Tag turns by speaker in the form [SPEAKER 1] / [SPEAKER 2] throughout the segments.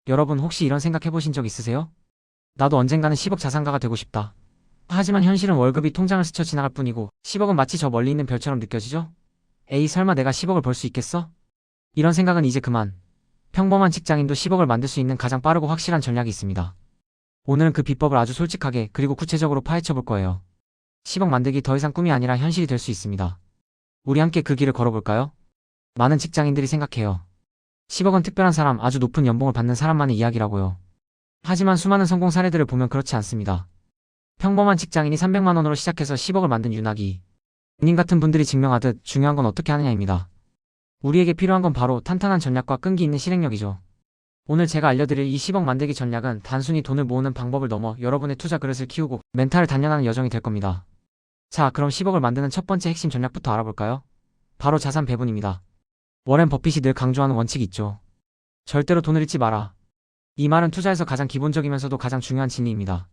[SPEAKER 1] 여러분 혹시 이런 생각 해보신 적 있으세요? 나도 언젠가는 10억 자산가가 되고 싶다. 하지만 현실은 월급이 통장을 스쳐 지나갈 뿐이고 10억은 마치 저 멀리 있는 별처럼 느껴지죠? 에이 설마 내가 10억을 벌 수 있겠어? 이런 생각은 이제 그만. 평범한 직장인도 10억을 만들 수 있는 가장 빠르고 확실한 전략이 있습니다. 오늘은 그 비법을 아주 솔직하게 그리고 구체적으로 파헤쳐 볼 거예요. 10억 만들기 더 이상 꿈이 아니라 현실이 될 수 있습니다. 우리 함께 그 길을 걸어볼까요? 많은 직장인들이 생각해요. 10억은 특별한 사람, 아주 높은 연봉을 받는 사람만의 이야기라고요. 하지만 수많은 성공 사례들을 보면 그렇지 않습니다. 평범한 직장인이 300만 원으로 시작해서 10억을 만든 윤학이 님 같은 분들이 증명하듯 중요한 건 어떻게 하느냐입니다. 우리에게 필요한 건 바로 탄탄한 전략과 끈기 있는 실행력이죠. 오늘 제가 알려드릴 이 10억 만들기 전략은 단순히 돈을 모으는 방법을 넘어 여러분의 투자 그릇을 키우고 멘탈을 단련하는 여정이 될 겁니다. 자, 그럼 10억을 만드는 첫 번째 핵심 전략부터 알아볼까요? 바로 자산 배분입니다. 워렌 버핏이 늘 강조하는 원칙이 있죠. 절대로 돈을 잃지 마라. 이 말은 투자에서 가장 기본적이면서도 가장 중요한 진리입니다.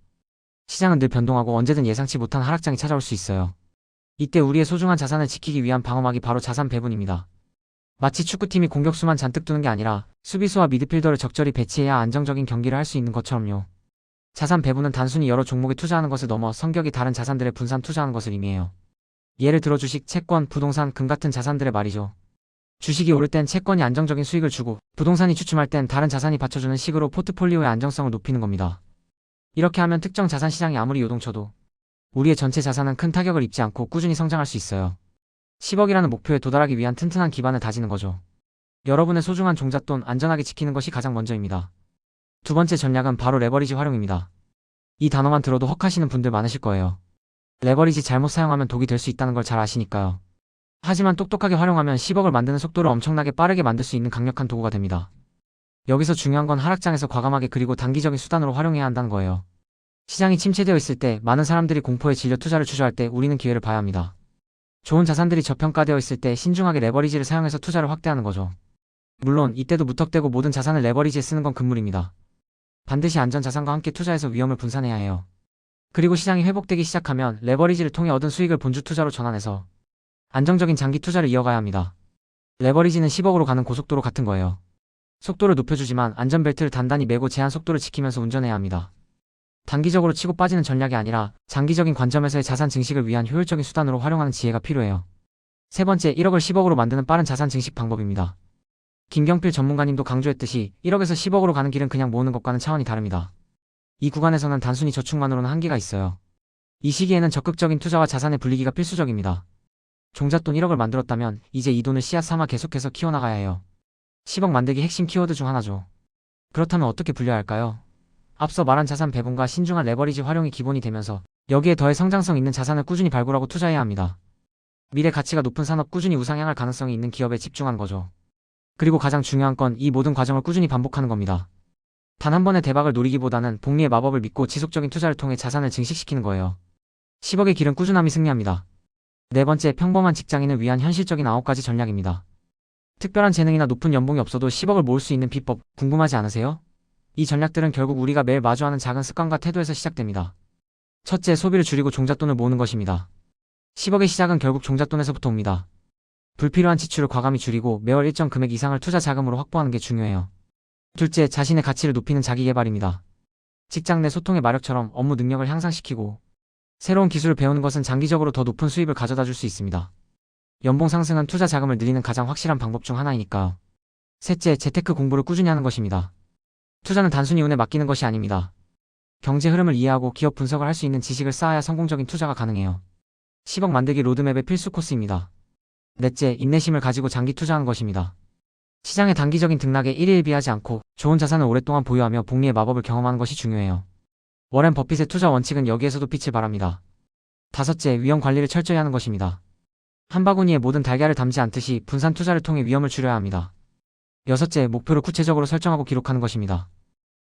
[SPEAKER 1] 시장은 늘 변동하고 언제든 예상치 못한 하락장이 찾아올 수 있어요. 이때 우리의 소중한 자산을 지키기 위한 방어막이 바로 자산 배분입니다. 마치 축구팀이 공격수만 잔뜩 두는 게 아니라 수비수와 미드필더를 적절히 배치해야 안정적인 경기를 할 수 있는 것처럼요. 자산 배분은 단순히 여러 종목에 투자하는 것을 넘어 성격이 다른 자산들에 분산 투자하는 것을 의미해요. 예를 들어 주식, 채권, 부동산, 금 같은 자산들의 말이죠. 주식이 오를 땐 채권이 안정적인 수익을 주고 부동산이 주춤할 땐 다른 자산이 받쳐주는 식으로 포트폴리오의 안정성을 높이는 겁니다. 이렇게 하면 특정 자산 시장이 아무리 요동쳐도 우리의 전체 자산은 큰 타격을 입지 않고 꾸준히 성장할 수 있어요. 10억이라는 목표에 도달하기 위한 튼튼한 기반을 다지는 거죠. 여러분의 소중한 종잣돈 안전하게 지키는 것이 가장 먼저입니다. 두 번째 전략은 바로 레버리지 활용입니다. 이 단어만 들어도 헉하시는 분들 많으실 거예요. 레버리지 잘못 사용하면 독이 될 수 있다는 걸 잘 아시니까요. 하지만 똑똑하게 활용하면 10억을 만드는 속도를 엄청나게 빠르게 만들 수 있는 강력한 도구가 됩니다. 여기서 중요한 건 하락장에서 과감하게 그리고 단기적인 수단으로 활용해야 한다는 거예요. 시장이 침체되어 있을 때 많은 사람들이 공포에 질려 투자를 주저할 때 우리는 기회를 봐야 합니다. 좋은 자산들이 저평가되어 있을 때 신중하게 레버리지를 사용해서 투자를 확대하는 거죠. 물론 이때도 무턱대고 모든 자산을 레버리지에 쓰는 건 금물입니다. 반드시 안전 자산과 함께 투자해서 위험을 분산해야 해요. 그리고 시장이 회복되기 시작하면 레버리지를 통해 얻은 수익을 본주 투자로 전환해서 안정적인 장기 투자를 이어가야 합니다. 레버리지는 10억으로 가는 고속도로 같은 거예요. 속도를 높여주지만 안전벨트를 단단히 매고 제한 속도를 지키면서 운전해야 합니다. 단기적으로 치고 빠지는 전략이 아니라 장기적인 관점에서의 자산 증식을 위한 효율적인 수단으로 활용하는 지혜가 필요해요. 세 번째, 1억을 10억으로 만드는 빠른 자산 증식 방법입니다. 김경필 전문가님도 강조했듯이 1억에서 10억으로 가는 길은 그냥 모으는 것과는 차원이 다릅니다. 이 구간에서는 단순히 저축만으로는 한계가 있어요. 이 시기에는 적극적인 투자와 자산의 분리기가 필수적입니다. 종잣돈 1억을 만들었다면 이제 이 돈을 씨앗 삼아 계속해서 키워나가야 해요. 10억 만들기 핵심 키워드 중 하나죠. 그렇다면 어떻게 분류해야 할까요? 앞서 말한 자산 배분과 신중한 레버리지 활용이 기본이 되면서 여기에 더해 성장성 있는 자산을 꾸준히 발굴하고 투자해야 합니다. 미래 가치가 높은 산업, 꾸준히 우상향할 가능성이 있는 기업에 집중하는 거죠. 그리고 가장 중요한 건 이 모든 과정을 꾸준히 반복하는 겁니다. 단 한 번의 대박을 노리기보다는 복리의 마법을 믿고 지속적인 투자를 통해 자산을 증식시키는 거예요. 10억의 길은 꾸준함이 승리합니다. 네 번째, 평범한 직장인을 위한 현실적인 9가지 전략입니다. 특별한 재능이나 높은 연봉이 없어도 10억을 모을 수 있는 비법 궁금하지 않으세요? 이 전략들은 결국 우리가 매일 마주하는 작은 습관과 태도에서 시작됩니다. 첫째, 소비를 줄이고 종잣돈을 모으는 것입니다. 10억의 시작은 결국 종잣돈에서부터 옵니다. 불필요한 지출을 과감히 줄이고 매월 일정 금액 이상을 투자 자금으로 확보하는 게 중요해요. 둘째, 자신의 가치를 높이는 자기계발입니다. 직장 내 소통의 마력처럼 업무 능력을 향상시키고 새로운 기술을 배우는 것은 장기적으로 더 높은 수입을 가져다 줄 수 있습니다. 연봉 상승은 투자 자금을 늘리는 가장 확실한 방법 중 하나이니까요. 셋째, 재테크 공부를 꾸준히 하는 것입니다. 투자는 단순히 운에 맡기는 것이 아닙니다. 경제 흐름을 이해하고 기업 분석을 할 수 있는 지식을 쌓아야 성공적인 투자가 가능해요. 10억 만들기 로드맵의 필수 코스입니다. 넷째, 인내심을 가지고 장기 투자하는 것입니다. 시장의 단기적인 등락에 일희일비하지 않고 좋은 자산을 오랫동안 보유하며 복리의 마법을 경험하는 것이 중요해요. 워렌 버핏의 투자 원칙은 여기에서도 빛을 발합니다. 다섯째, 위험 관리를 철저히 하는 것입니다. 한 바구니에 모든 달걀을 담지 않듯이 분산 투자를 통해 위험을 줄여야 합니다. 여섯째, 목표를 구체적으로 설정하고 기록하는 것입니다.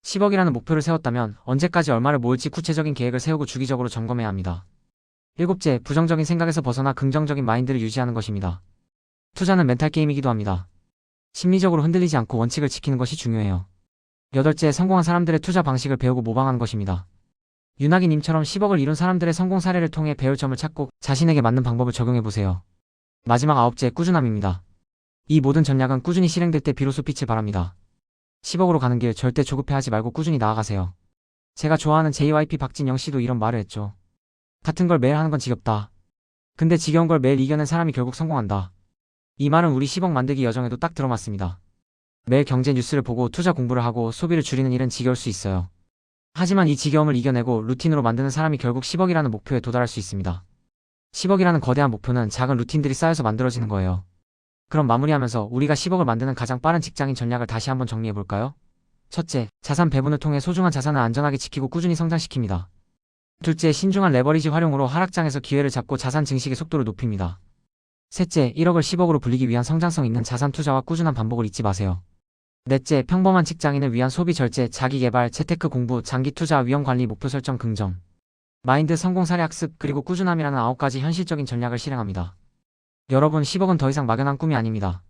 [SPEAKER 1] 10억이라는 목표를 세웠다면 언제까지 얼마를 모을지 구체적인 계획을 세우고 주기적으로 점검해야 합니다. 일곱째, 부정적인 생각에서 벗어나 긍정적인 마인드를 유지하는 것입니다. 투자는 멘탈 게임이기도 합니다. 심리적으로 흔들리지 않고 원칙을 지키는 것이 중요해요. 여덟째, 성공한 사람들의 투자 방식을 배우고 모방하는 것입니다. 윤학이님처럼 10억을 이룬 사람들의 성공 사례를 통해 배울 점을 찾고 자신에게 맞는 방법을 적용해보세요. 마지막 아홉째, 꾸준함입니다. 이 모든 전략은 꾸준히 실행될 때 비로소 빛을 발합니다. 10억으로 가는 길 절대 조급해하지 말고 꾸준히 나아가세요. 제가 좋아하는 JYP 박진영 씨도 이런 말을 했죠. 같은 걸 매일 하는 건 지겹다. 근데 지겨운 걸 매일 이겨낸 사람이 결국 성공한다. 이 말은 우리 10억 만들기 여정에도 딱 들어맞습니다. 매일 경제 뉴스를 보고 투자 공부를 하고 소비를 줄이는 일은 지겨울 수 있어요. 하지만 이 지겨움을 이겨내고 루틴으로 만드는 사람이 결국 10억이라는 목표에 도달할 수 있습니다. 10억이라는 거대한 목표는 작은 루틴들이 쌓여서 만들어지는 거예요. 그럼 마무리하면서 우리가 10억을 만드는 가장 빠른 직장인 전략을 다시 한번 정리해볼까요? 첫째, 자산 배분을 통해 소중한 자산을 안전하게 지키고 꾸준히 성장시킵니다. 둘째, 신중한 레버리지 활용으로 하락장에서 기회를 잡고 자산 증식의 속도를 높입니다. 셋째, 1억을 10억으로 불리기 위한 성장성 있는 자산 투자와 꾸준한 반복을 잊지 마세요. 넷째, 평범한 직장인을 위한 소비 절제, 자기개발, 재테크 공부, 장기 투자, 위험 관리, 목표 설정 긍정. 마인드 성공 사례 학습, 그리고 꾸준함이라는 9가지 현실적인 전략을 실행합니다. 여러분, 10억은 더 이상 막연한 꿈이 아닙니다.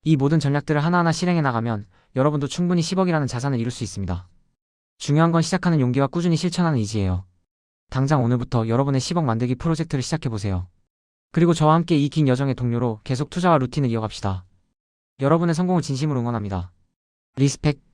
[SPEAKER 1] 이 모든 전략들을 하나하나 실행해 나가면 여러분도 충분히 10억이라는 자산을 이룰 수 있습니다. 중요한 건 시작하는 용기와 꾸준히 실천하는 의지예요. 당장 오늘부터 여러분의 10억 만들기 프로젝트를 시작해보세요. 그리고 저와 함께 이 긴 여정의 동료로 계속 투자와 루틴을 이어갑시다. 여러분의 성공을 진심으로 응원합니다. 리스펙.